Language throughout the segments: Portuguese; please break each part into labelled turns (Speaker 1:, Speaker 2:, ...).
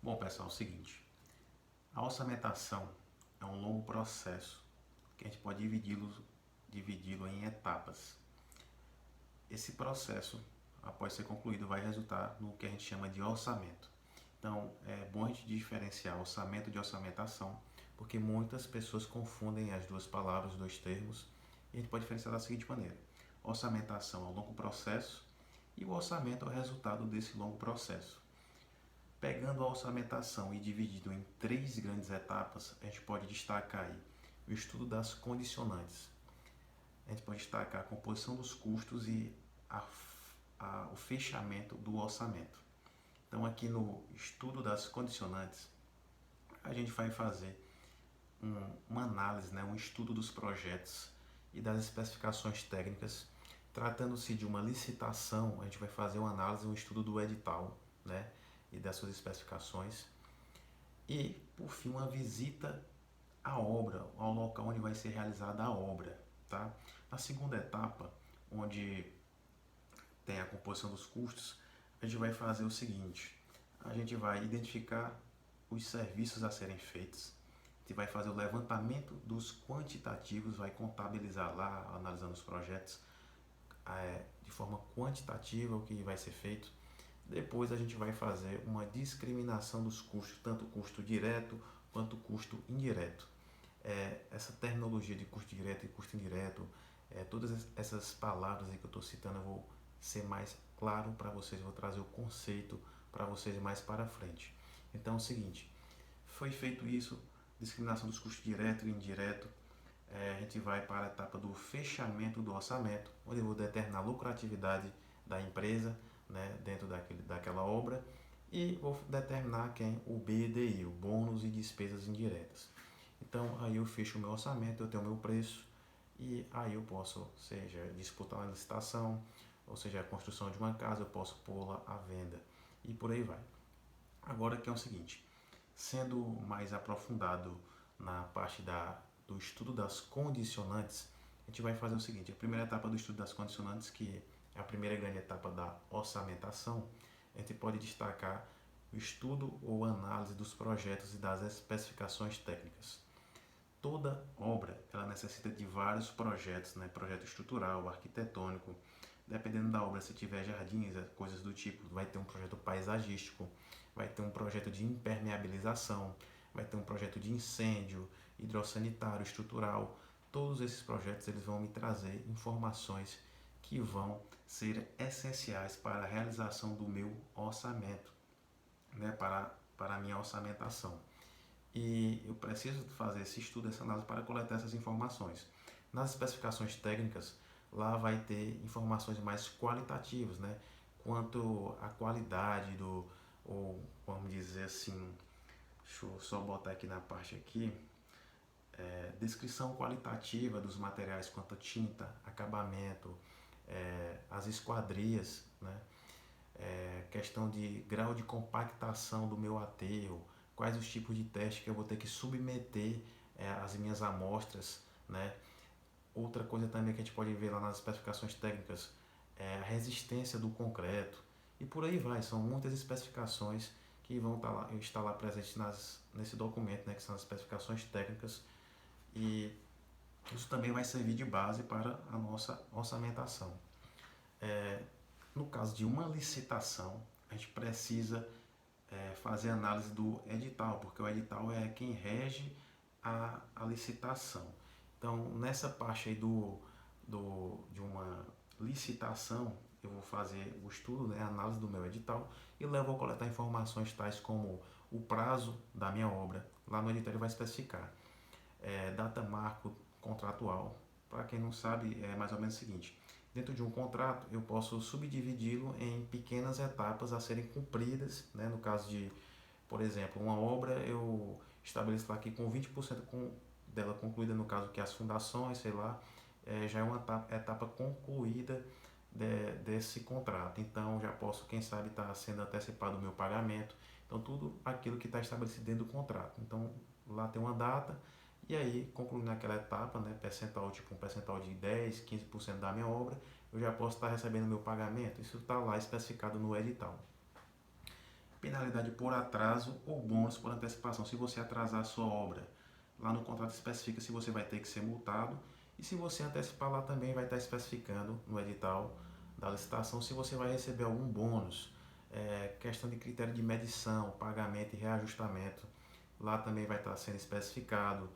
Speaker 1: Bom, pessoal, é o seguinte, a orçamentação é um longo processo que a gente pode dividi-lo em etapas. Esse processo, após ser concluído, vai resultar no que a gente chama de orçamento. Então, é bom a gente diferenciar orçamento de orçamentação, porque muitas pessoas confundem as duas palavras, os dois termos, e a gente pode diferenciar da seguinte maneira: orçamentação é um longo processo e o orçamento é o resultado desse longo processo. Pegando a orçamentação e dividindo em três grandes etapas, a gente pode destacar aí o estudo das condicionantes. A gente pode destacar a composição dos custos e o fechamento do orçamento. Então, aqui no estudo das condicionantes, a gente vai fazer uma análise, um estudo dos projetos e das especificações técnicas. Tratando-se de uma licitação, a gente vai fazer uma análise, um estudo do edital, e das suas especificações. E, por fim, uma visita à obra, ao local onde vai ser realizada a obra. Tá? Na segunda etapa, onde tem a composição dos custos, a gente vai fazer o seguinte: a gente vai identificar os serviços a serem feitos, a gente vai fazer o levantamento dos quantitativos, vai contabilizar lá, analisando os projetos de forma quantitativa o que vai ser feito. Depois a gente vai fazer uma discriminação dos custos, tanto o custo direto quanto o custo indireto. Essa terminologia de custo direto e custo indireto, todas essas palavras aí que eu estou citando, eu vou ser mais claro para vocês, eu vou trazer o conceito para vocês mais para frente. Então é o seguinte, foi feito isso, discriminação dos custos direto e indireto, a gente vai para a etapa do fechamento do orçamento, onde eu vou determinar a lucratividade da empresa, dentro daquela obra, e vou determinar o BDI, o bônus e despesas indiretas. Então aí eu fecho o meu orçamento, eu tenho o meu preço, e aí eu posso, seja disputar uma licitação, ou seja, a construção de uma casa, eu posso pô-la à venda, e por aí vai. Agora que é o seguinte, sendo mais aprofundado na parte do estudo das condicionantes, a gente vai fazer o seguinte: a primeira etapa do estudo das condicionantes, que é a primeira grande etapa da orçamentação, a gente pode destacar o estudo ou análise dos projetos e das especificações técnicas. Toda obra ela necessita de vários projetos, projeto estrutural, arquitetônico. Dependendo da obra, se tiver jardins, coisas do tipo, vai ter um projeto paisagístico, vai ter um projeto de impermeabilização, vai ter um projeto de incêndio, hidrossanitário, estrutural. Todos esses projetos eles vão me trazer informações que vão ser essenciais para a realização do meu orçamento, para a minha orçamentação. E eu preciso fazer esse estudo, essa análise para coletar essas informações. Nas especificações técnicas, lá vai ter informações mais qualitativas, quanto à qualidade ou vamos dizer assim, deixa eu só botar aqui na parte aqui, descrição qualitativa dos materiais quanto a tinta, acabamento, as esquadrias, questão de grau de compactação do meu aterro, quais os tipos de teste que eu vou ter que submeter às minhas amostras, Outra coisa também que a gente pode ver lá nas especificações técnicas é a resistência do concreto e por aí vai. São muitas especificações que vão estar lá presentes nesse documento, que são as especificações técnicas, e isso também vai servir de base para a nossa orçamentação. No caso de uma licitação, a gente precisa fazer análise do edital, porque o edital é quem rege a licitação. Então, nessa parte aí de uma licitação, eu vou fazer o estudo, a análise do meu edital, e levo a coletar informações tais como o prazo da minha obra. Lá no edital ele vai especificar data marco contratual. Para quem não sabe, é mais ou menos o seguinte: dentro de um contrato, eu posso subdividi-lo em pequenas etapas a serem cumpridas, no caso de, por exemplo, uma obra, eu estabeleço lá que com 20% dela concluída, no caso que as fundações, sei lá, já é uma etapa concluída desse contrato. Então já posso, quem sabe, estar sendo antecipado o meu pagamento. Então tudo aquilo que está estabelecido dentro do contrato. Então lá tem uma data, e aí concluindo aquela etapa, percentual, tipo um percentual de 10, 15% da minha obra, eu já posso estar recebendo o meu pagamento. Isso está lá especificado no edital. penalidade por atraso ou bônus por antecipação. Se você atrasar a sua obra, lá no contrato especifica se você vai ter que ser multado, e se você antecipar, lá também vai estar especificando no edital da licitação se você vai receber algum bônus. Questão de critério de medição, pagamento e reajustamento, lá também vai estar sendo especificado.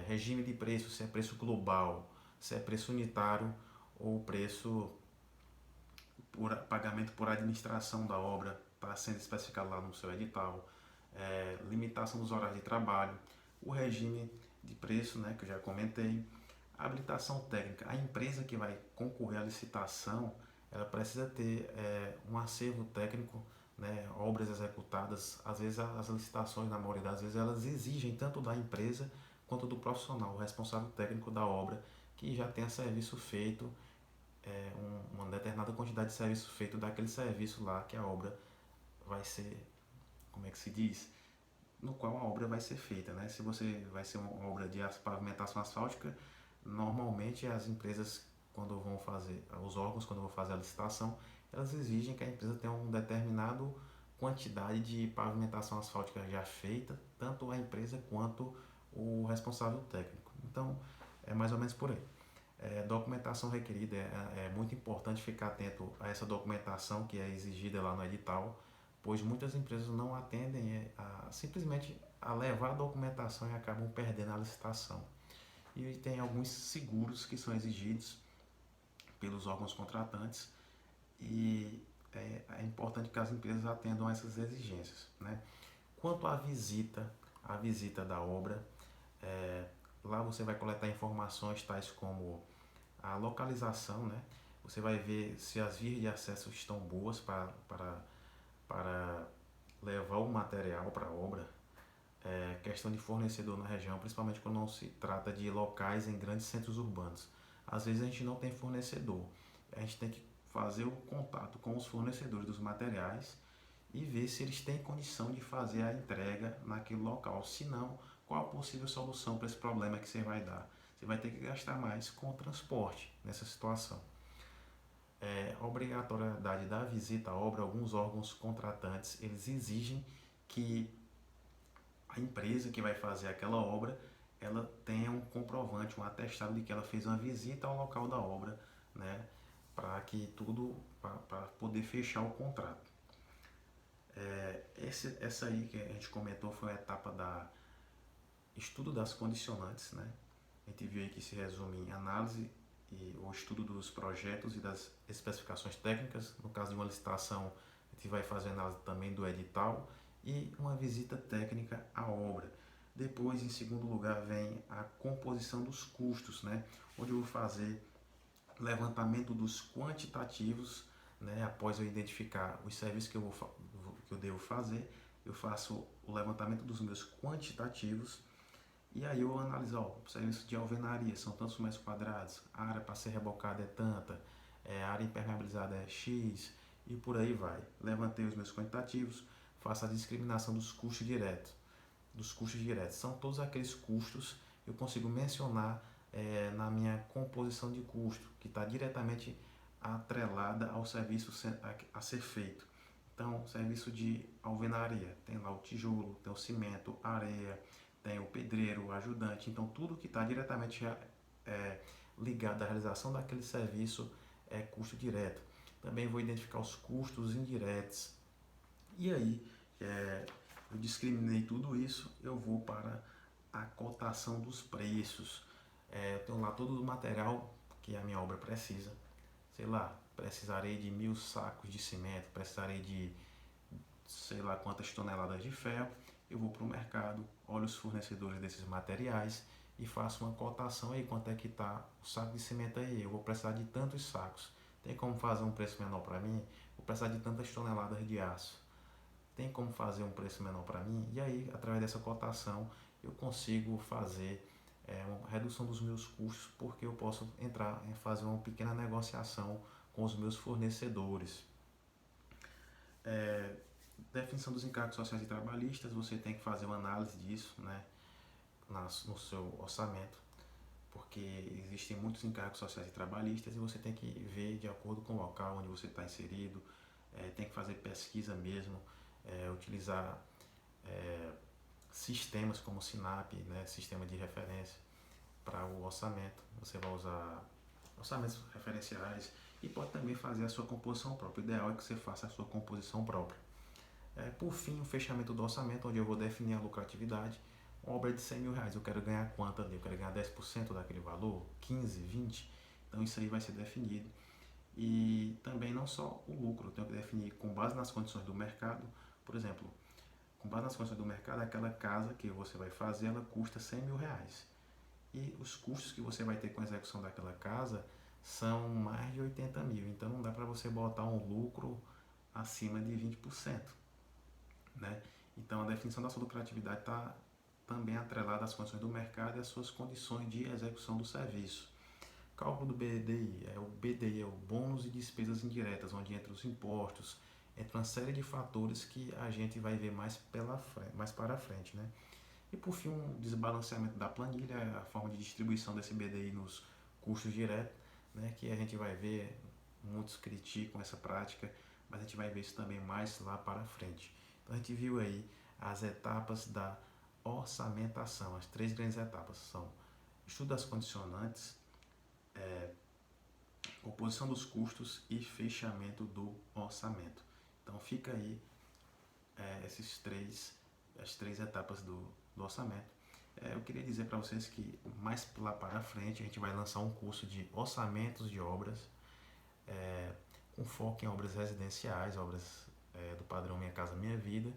Speaker 1: Regime de preço, se é preço global, se é preço unitário ou preço por pagamento por administração da obra, está sendo especificado lá no seu edital. Limitação dos horários de trabalho, o regime de preço, né, que eu já comentei, a habilitação técnica. A empresa que vai concorrer à licitação, ela precisa ter um acervo técnico, né, obras executadas. Às vezes as licitações, na maioria das vezes, elas exigem tanto da empresa quanto do profissional, o responsável técnico da obra, que já tenha serviço feito, uma determinada quantidade de serviço feito daquele serviço lá que a obra vai ser, como é que se diz? No qual a obra vai ser feita, né? Se você vai ser uma obra de pavimentação asfáltica, normalmente as empresas, quando vão fazer, os órgãos, quando vão fazer a licitação, elas exigem que a empresa tenha uma determinada quantidade de pavimentação asfáltica já feita, tanto a empresa quanto o responsável técnico. Então, é mais ou menos por aí. Documentação requerida, é muito importante ficar atento a essa documentação que é exigida lá no edital, pois muitas empresas não atendem simplesmente a levar a documentação e acabam perdendo a licitação. E tem alguns seguros que são exigidos pelos órgãos contratantes e é importante que as empresas atendam a essas exigências, né? Quanto à visita da obra, lá você vai coletar informações tais como a localização, né? Você vai ver se as vias de acesso estão boas para levar o material para a obra. Questão de fornecedor na região, principalmente quando não se trata de locais em grandes centros urbanos. Às vezes a gente não tem fornecedor, a gente tem que fazer o contato com os fornecedores dos materiais e ver se eles têm condição de fazer a entrega naquele local. Se não, qual a possível solução para esse problema que você vai dar? Você vai ter que gastar mais com o transporte nessa situação. A obrigatoriedade da visita à obra, alguns órgãos contratantes, eles exigem que a empresa que vai fazer aquela obra, ela tenha um comprovante, um atestado de que ela fez uma visita ao local da obra, né, para que tudo, para poder fechar o contrato. Essa aí que a gente comentou foi a etapa da estudo das condicionantes, né? A gente viu aí que se resume em análise e o estudo dos projetos e das especificações técnicas. No caso de uma licitação, a gente vai fazer análise também do edital e uma visita técnica à obra. Depois, em segundo lugar, vem a composição dos custos, né? Onde eu vou fazer levantamento dos quantitativos, né? Após eu identificar os serviços que eu devo fazer, eu faço o levantamento dos meus quantitativos e aí eu analiso, o serviço de alvenaria são tantos metros quadrados, a área para ser rebocada é tanta, a área impermeabilizada é X e por aí vai. Levantei os meus quantitativos, faço a discriminação dos custos diretos. São todos aqueles custos que eu consigo mencionar na minha composição de custo, que está diretamente atrelada ao serviço a ser feito. Então, serviço de alvenaria, tem lá o tijolo, tem o cimento, a areia, tem o pedreiro, o ajudante. Então, tudo que está diretamente ligado à realização daquele serviço é custo direto. Também vou identificar os custos indiretos. E aí, eu discriminei tudo isso, eu vou para a cotação dos preços. Eu tenho lá todo o material que a minha obra precisa. Sei lá, precisarei de 1000 sacos de cimento, precisarei de sei lá quantas toneladas de ferro. Eu vou para o mercado, olho os fornecedores desses materiais e faço uma cotação aí, quanto é que está o saco de cimento aí, eu vou precisar de tantos sacos. Tem como fazer um preço menor para mim? Vou precisar de tantas toneladas de aço. Tem como fazer um preço menor para mim? E aí, através dessa cotação, eu consigo fazer uma redução dos meus custos, porque eu posso entrar em fazer uma pequena negociação com os meus fornecedores. Definição dos encargos sociais e trabalhistas, você tem que fazer uma análise disso, né, no seu orçamento, porque existem muitos encargos sociais e trabalhistas e você tem que ver de acordo com o local onde você está inserido, tem que fazer pesquisa mesmo, utilizar sistemas como o SINAP, né, sistema de referência para o orçamento. Você vai usar orçamentos referenciais e pode também fazer a sua composição própria. O ideal é que você faça a sua composição própria. Por fim, o fechamento do orçamento, onde eu vou definir a lucratividade. Uma obra de 100 mil reais, eu quero ganhar quanto ali? Eu quero ganhar 10% daquele valor? 15, 20? Então isso aí vai ser definido. E também não só o lucro, eu tenho que definir com base nas condições do mercado. Por exemplo, com base nas condições do mercado, aquela casa que você vai fazer, ela custa 100 mil reais. E os custos que você vai ter com a execução daquela casa são mais de 80 mil. Então não dá para você botar um lucro acima de 20%. Né? Então a definição da sua lucratividade está também atrelada às condições do mercado e às suas condições de execução do serviço. Cálculo do BDI. O BDI é o bônus e despesas indiretas, onde entra os impostos, entra uma série de fatores que a gente vai ver mais para frente. Né? E por fim, um desbalanceamento da planilha, a forma de distribuição desse BDI nos custos diretos, né, que a gente vai ver, muitos criticam essa prática, mas a gente vai ver isso também mais lá para frente. Então a gente viu aí as etapas da orçamentação, as 3 grandes etapas são estudo das condicionantes, composição dos custos e fechamento do orçamento. Então fica aí as três etapas do orçamento. Eu queria dizer para vocês que mais lá para frente a gente vai lançar um curso de orçamentos de obras, com foco em obras residenciais, obras do padrão Minha Casa Minha Vida.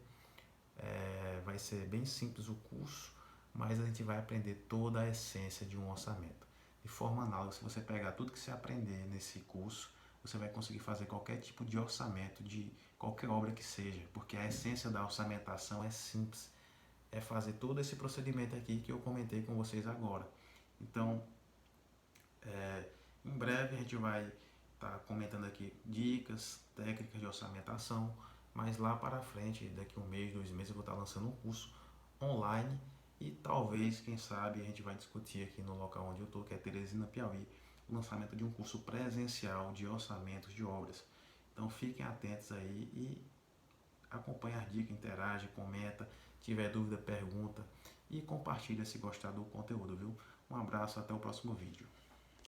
Speaker 1: Vai ser bem simples o curso, mas a gente vai aprender toda a essência de um orçamento. De forma análoga, se você pegar tudo que você aprender nesse curso, você vai conseguir fazer qualquer tipo de orçamento de qualquer obra que seja, porque a essência da orçamentação é simples, é fazer todo esse procedimento aqui que eu comentei com vocês agora. Então, em breve a gente vai estar comentando aqui dicas, técnicas de orçamentação, mas lá para frente, daqui 1 mês, 2 meses, eu vou estar lançando um curso online e talvez, quem sabe, a gente vai discutir aqui no local onde eu estou, que é Teresina, Piauí, o lançamento de um curso presencial de orçamentos de obras. Então fiquem atentos aí e acompanhe as dicas, interage, comenta, tiver dúvida, pergunta e compartilha se gostar do conteúdo, viu? Um abraço, até o próximo vídeo.